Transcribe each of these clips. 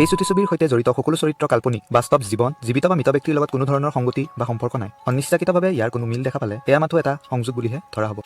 এই ছবিৰ সৈতে জড়িত সকলো চৰিত্ৰ কাল্পনিক, বাস্তৱ জীৱন, জীৱিত বা মৃত ব্যক্তিৰ লগত কোনো ধৰণৰ সংগতি বা সম্পৰ্ক নাই। অনিচ্ছাকৃতভাৱে ইয়াৰ কোনো মিল দেখা পালে এয়া মাথো এটা সংযোগ বুলিহে ধৰা হ'ব।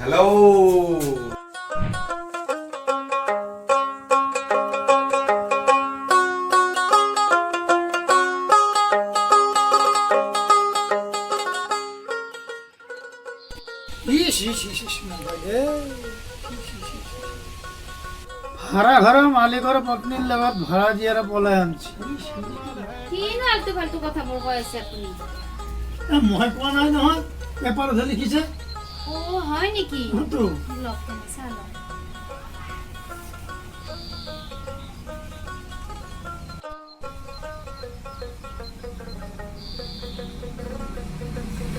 Hello. ভাড়া ঘৰৰ মালিকৰ পত্নীৰ লগত ভাড়া দিয়াৰ পলাই আনছি। কিনো আলতু ফালতু কথাবোৰ কৈ আছে আপুনি? মই কোৱা নাই নহয়, পেপাৰত লিখিছে। ও হয় নেকি? হতো লক্ষণ চালা।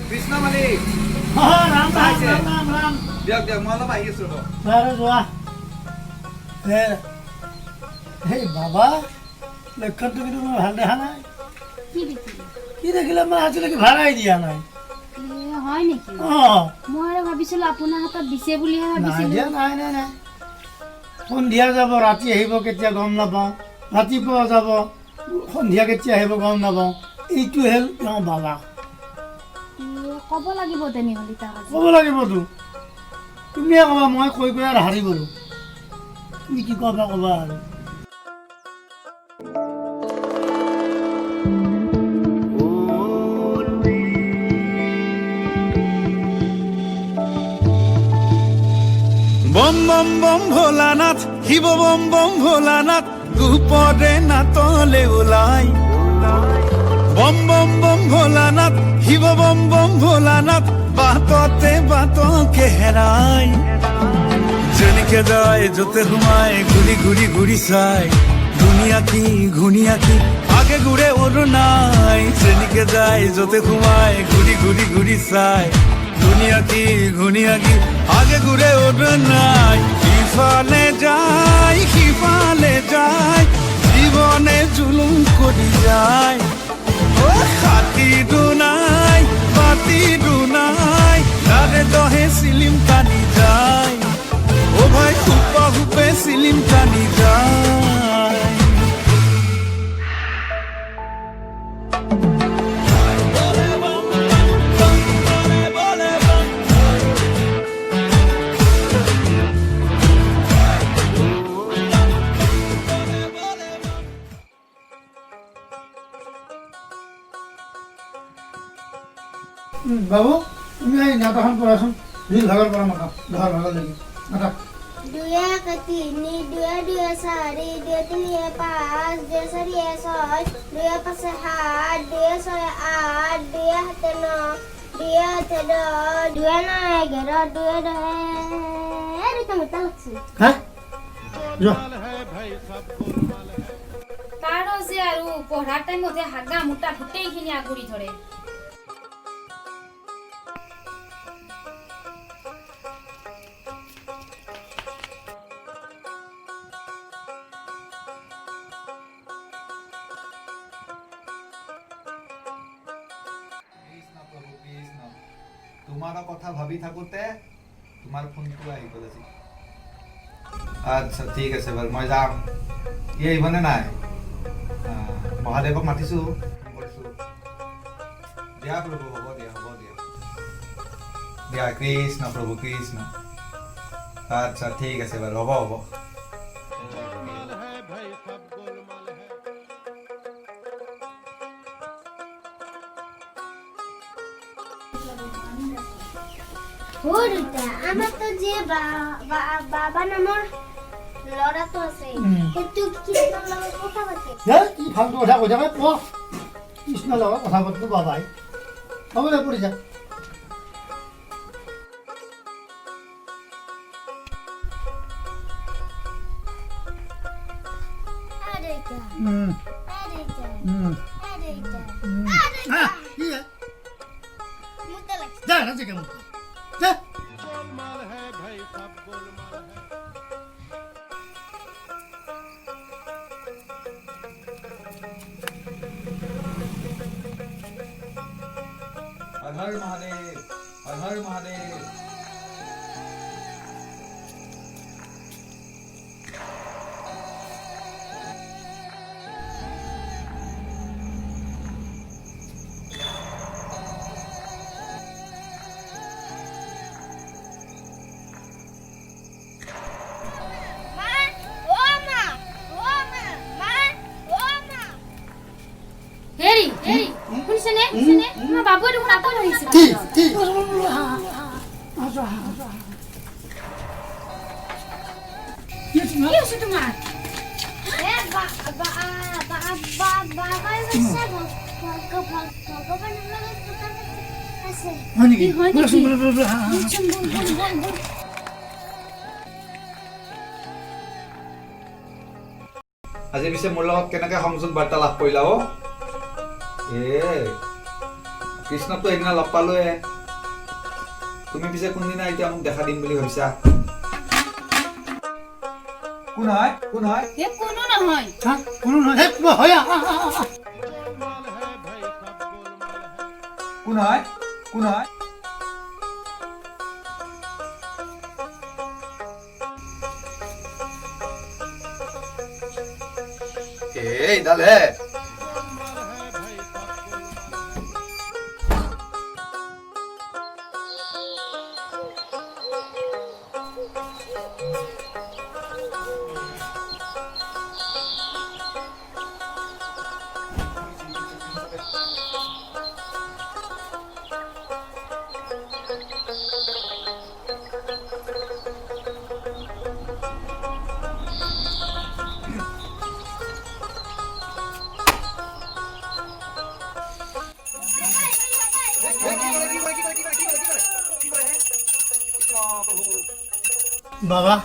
কৃষ্ণ মালিক। ৰাম ৰাম ৰাম ৰাম। দিয়ক দিয়ক মই অলপ আহি আছো। যোৱা সেই বাবা লক্ষণটো কিন্তু মই ভাল দেখা নাই। কি দেখিলে মই আজিলৈকে ভাড়াই দিয়া নাই। হয় নেকি? মই আৰু ভাবিছিলো আপোনাৰ হাতত দিছে বুলিহে ভাবিছিলো। নাই নাই নাই, সন্ধিয়া যাব, ৰাতি আহিব কেতিয়া গম নাপাওঁ, ৰাতিপুৱা যাব, সন্ধিয়া কেতিয়া আহিব গম নাপাওঁ। এইটো হ'ল তেওঁ বাবা। ক'ব লাগিব তেনেহ'লে তাক। ক'ব লাগিবতো, তুমিয়ে ক'বা, মই কৈ কৈ আৰু হাৰি গ'লো। তুমি কি ক'বা ক'বা আৰু। বম বম বম ভোলানাথ, শিৱ বম বম ভোলানাথ, দুপদে নাতলে ওলাই। বম বম বম ভোলানাথ, শিৱ বম বম ভোলানাথ, বাটতে বাটকে হেৰাই। যেনেকে যায় য'তে সোমায়, ঘূৰি ঘূৰি ঘূৰি চাই, দুনিয়া কি ঘূণীয়া কি আগে ঘূৰে অৰুণাই। যেনেকে যায় য'তে সোমায়, ঘূৰি ঘূৰি ঘূৰি চাই, দুনিয়া কি ঘূণীয়া কি আগে ঘূৰে অৰুণাই। ইফালে যায় সিফালে যায়, জীৱনে জুলুম কৰি যায়। হাতী দুনাই পাতি দুনাই, তাৰে দহে চিলিম টানি যায়। ও ভাই হুপা হুপে চিলিম টানি যায়। বাবু তুমি এই নাটকখন পঢ়াচোন, দুই ভাগৰ পৰা মাতা, 10 ভাগৰ লাগি মাতা। 2 1 3 2 2 4 2 3 5 2 4 6 2 5 7 2 6 8 2 7 9 2 8 10 2 9 11 2 10 এর তো মিটা লাগছে। হ্যাঁ যো তাৰ যে আৰু পঢ়াৰ টাইমতে হাগা মুটা গোটেইখিনি আগুৰি ধৰে। তোমাৰ কথা ভাবি থাকোঁতে তোমাৰ ফোনটো আহি গ'ল আজি। আচ্ছা ঠিক আছে বাৰু, মই যাম। ই আহিবনে নাই? মহাদেৱক মাতিছোঁ, ফোন কৰিছোঁ। দিয়া প্ৰভু, হ'ব দিয়া, হ'ব দিয়া। দিয়া কৃষ্ণ প্ৰভু কৃষ্ণ। আচ্ছা ঠিক আছে বাৰু, হ'ব হ'ব। দুটা আমাৰ তো যে বাবা নামৰ ল'ৰাটো আছে সেইটো কৃষ্ণৰ লগত কথা পাতে। কি ফাল্টু কথা কৈ থাকে কোৱা কৃষ্ণৰ লগত কথা পাতিব বাবাই হ'ব দে পৰি যা আৰেটা আৰেটা আৰেটা কি মুতা লাগছে। যা না জেগে মুখ যা हर हर महादेव, हर हर महादेव। হেৰি শুনিছেনে শুনিছেনে তোমাৰ বাবুৱে দেখোন আকৌ আহিছে কি কি কি হৈছে তোমাৰ বাবাই কৈছে ভগৱানৰ লগত কথা আছে। হয় নেকি হয় নেকি? বলচোন, বল, বল, বল, হা, হা। আজি পিছে মোৰ লগত কেনেকে সংযোগ বাৰ্তা লাভ কৰিলা অ? কৃষ্ণকতো সেইদিনা লগ পালোৱে। তুমি পিছে কোনদিনা এতিয়া মোক দেখা দিম বুলি ভাবিছা? কোন হয় কোন হয়? হে কোনো নহয় হা, কোনো নহয় হে, হয়, কোন হয় কোন হয়? এইডাল হে। বাবা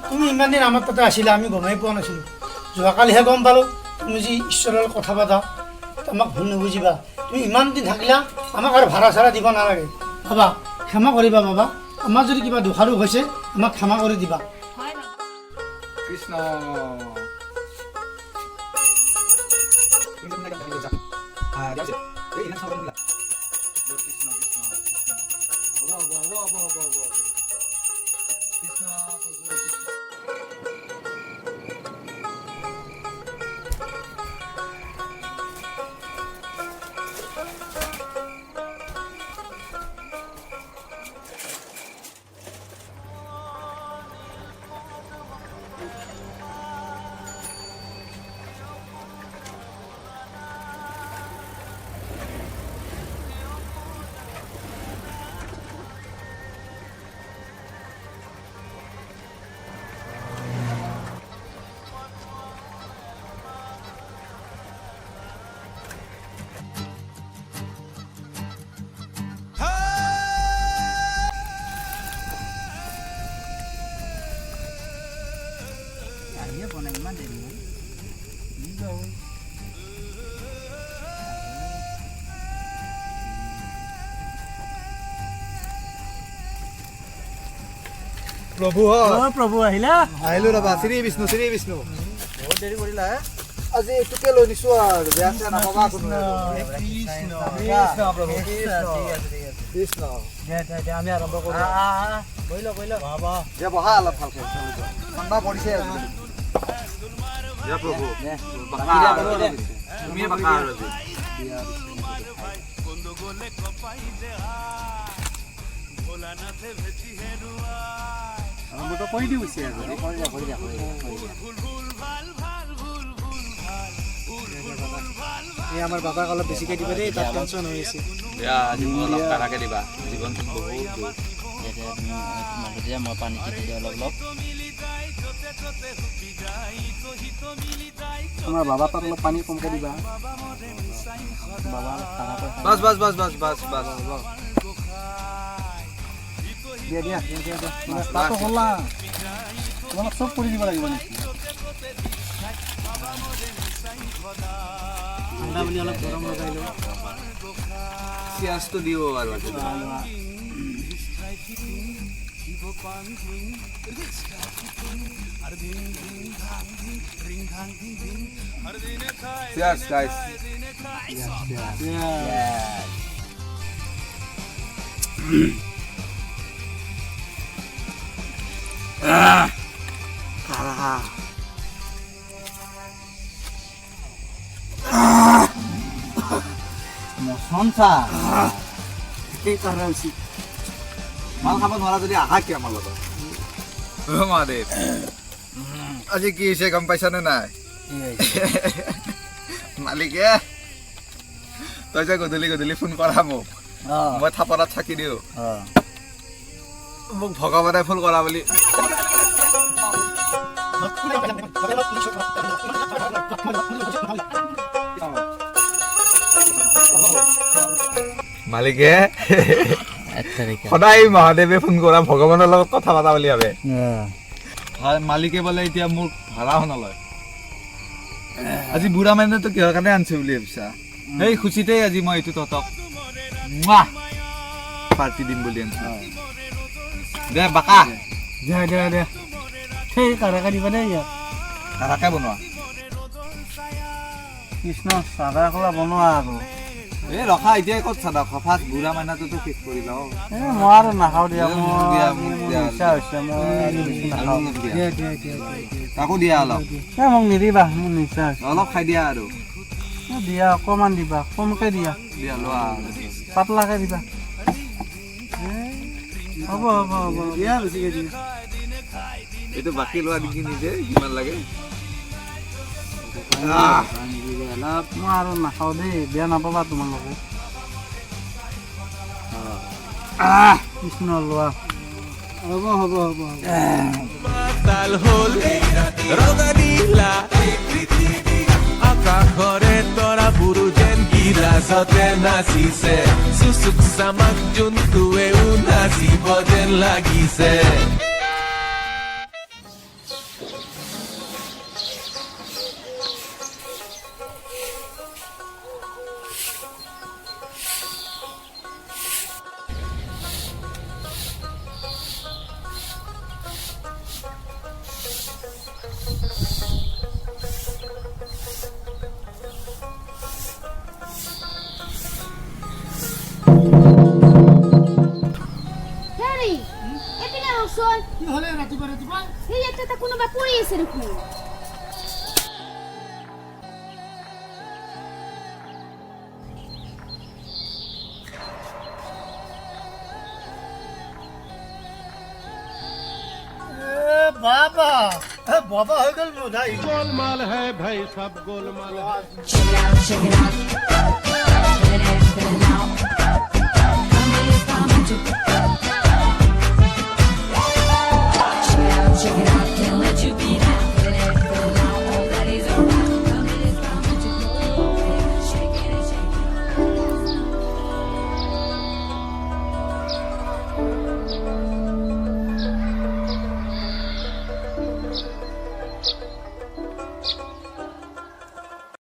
তুমি ইমান দিন আমাৰ তাতে আছিলা আমি গমেই পোৱা নাছিলোঁ যোৱাকালিহে গম পালোঁ তুমি যি ঈশ্বৰৰ লগত কথা পাতা আমাক ভুল নুবুজিবা তুমি ইমান দিন থাকিলা আমাক আৰু ভাড়া চাড়া দিব নালাগে বাবা ক্ষমা কৰিবা বাবা আমাৰ যদি কিবা দোষাৰোপ হৈছে আমাক ক্ষমা কৰি দিবা হয় বাবা কৃষ্ণ প্ৰভু প্ৰভু আহিলা আহিলো ৰবা শ্ৰী বিষ্ণু বহুত দেৰি কৰিলা আজি এইটোকে লৈ নিছো আৰু বেয়া চেয়া নাপাবা কোনো কৃষ্ণ প্ৰভু কৃষ্ণ কৃষ্ণ দে আমি আৰম্ভ কৰোঁ বহি ল বাবা যে বহা অলপ ভালকে ঠাণ্ডা পৰিছে জয় প্ৰভু তুমি বাকা আৰু আৰম্ভটো কৰি দিছে এই আমাৰ বাবাক অলপ বেছিকৈ দিবা দেই তাত টেনশ্যন হৈ আছে আজি মোক অলপ কাঢ়াকে দিবা জীৱনটো বহুত দুখ মই পানী দি অলপ অলপ আমাৰ বাবা তাত অলপ পানী কমকৈ দিবা বাবা bus bus bus bus bus bus দিয়া তাতো হ'লা তোমাক চব কৰি দিব লাগিব নেকি ঠাণ্ডা বুলি অলপ গৰম লগাই লওঁ পিঁয়াজটো দিব আৰু পিঁয়াজ গাইছ মচনচা এই কাঢ়া হৈছে মাল খাব নোৱাৰা যদি আহা কি আমাৰ লগত মহাদেৱ আজি কি হৈছে গম পাইছানে নাই মালিকে তই যে গধূলি গধূলি ফোন কৰা মোক মই থাপৰাত চাকি দিওঁ মোক ভগৱানে ফোন কৰা বুলি মালিকে সদায় মহাদেৱে ফোন কৰা ভগৱানৰ লগত কথা পতা বুলি ভাবে মালিকে বোলে এতিয়া মোক ভাড়াও নলয় আজি বুঢ়া মানুহেতো কিহৰ কাৰণে আনিছে বুলি ভাবিছা সেই খুচিতে আজি মই এইটো তহঁতক পাৰ্টি দিম বুলি আনিছো দে বাকা দে সেই কাঢ়াকে দিবা দেই ইয়াত কাৰাকে বনোৱা কৃষ্ণ চাদা খোলা বনোৱা আৰু এই ৰখা এতিয়া ক'ত চাদা ফাৰ্ষ্ট বুঢ়া মাইনাটোতো শেষ কৰি লওঁ মই আৰু নাখাওঁ দিয়া মোক দিয়া ইচ্ছা হৈছে তাকো দিয়া অলপ মোক নিদিবা মোৰ নিচা হৈছে অলপ খাই দিয়া আৰু দিয়া অকণমান দিবা কমকৈ দিয়া দিয়া লোৱা পাতলাকৈ দিবা হ'ব দিয়া বেছিকৈ দিয়া এইটো বাকী লোৱা দেখি নিজে কিমান লাগে অলপ মই আৰু নাখাওঁ দেই বেয়া নাপাবা তোমালোকে কৃষ্ণ লোৱা হ'ব তাল হল ৰগা দিলা আকাশৰে তৰা বুৰু যেন গিলাচতে নাচিছে চুচুক চামাক জোনটোৱেও নাচিব যেন লাগিছে হেৰি এপিনে আহকচোন কি হ'লে ৰাতিপুৱা সেই এটা কোনোবা পৰি আছে দেখোন বাবা বাবা হৈ গ'ল বোধাই গোলমাল হে ভাই সব গোলমাল Check it out, check it out. Feel it in, feel it out. Come in, come into.